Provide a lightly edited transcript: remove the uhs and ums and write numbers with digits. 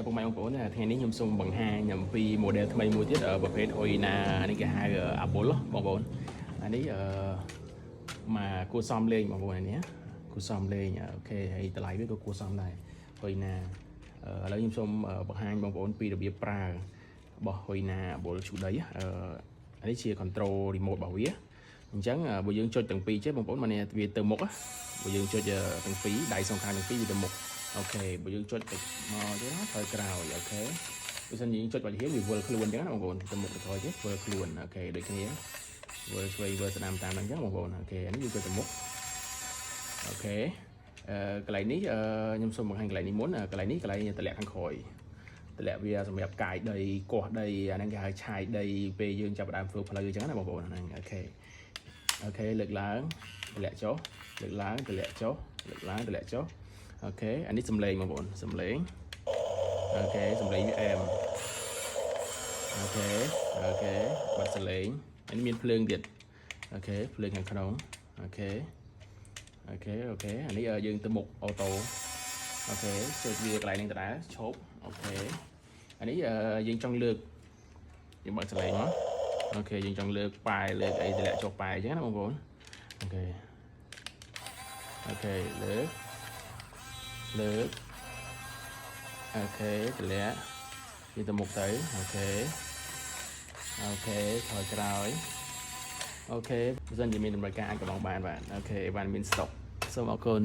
ពុកម៉ែបងប្អូនថ្ងៃនេះខ្ញុំសូមបង្ហាញអំពី model ថ្មីមួយទៀតប្រភេទ Hoina នេះគេហៅ Apple បងប្អូនអានេះមកគួរសមលេងបងប្អូននេះគួរសមលេងអូខេហើយតម្លៃវាក៏គួរសមដែរ Hoina ឥឡូវខ្ញុំសូមបង្ហាញបងប្អូនពីរបៀបប្រើរបស់ Hoina Apple ជូដីអានេះជា control remote របស់វាអញ្ចឹងបើយើងចុចទាំងពីរចេះបងប្អូនមកនេះវាទៅមុខបើយើងចុចទាំងពីរដៃសងខាងទាំងពីរវាទៅមុខអូខេបើយើងចុចទៅមកទៀតថយក្រោយអូខេបើសិនយើងចុចបាច់ហៀងវាវិលខ្លួនអញ្ចឹងណាបងប្អូនទៅមុខទៅថយទេវិលខ្លួនអូខេដូចគ្នាវិលឆ្វេងវិលស្ដាំតាមអញ្ចឹងបងប្អូនអូខេអានេះយើងចុចទៅមុខអូខេកន្លែងនេះខ្ញុំសូមបង្ហាញកន្លែងនេះមុនកន្លែងនេះកន្លែងតម្លាក់ខាងក្រោយតម្លាក់វាសម្រាប់កាយដីកោះដីអាហ្នឹងគេហៅឆាយដីពេលយើងចាប់ផ្ដើមធ្វើផ្លូវអញ្ចឹងណាបងប្អូនហ្នឹងអូខេលើកឡើងតម្លាក់ចុះលើកឡើងតម្លាក់ចុះលើកឡើងតម្លាក់ចុះអូខេអានេះសំឡេងបងប្អូនសំឡេងអូខេសំឡេងវាអែមអូខេបាត់សំឡេងអានេះមានភ្លើងទៀតអូខេភ្លើងខាងក្នុងអូខេអានេះយើងទៅមុខអូតូអូខេចុចវាកន្លែងនេះដដែលឈប់អូខេអានេះយើងចង់លើកយើងបើកសំឡេងមកអូខេយើងចង់លើកប៉ែលើកអីតម្លាក់ចុះប៉ែអញ្ចឹងណាបងប្អូនអូខេលើកអូខេតម្លាក់វាទៅមុខទៅអូខេថយក្រោយអូខេបើសិនជាមានតម្រូវការអាចកន្លងបានបាទអូខេបានមាន stock សូមអរគុណ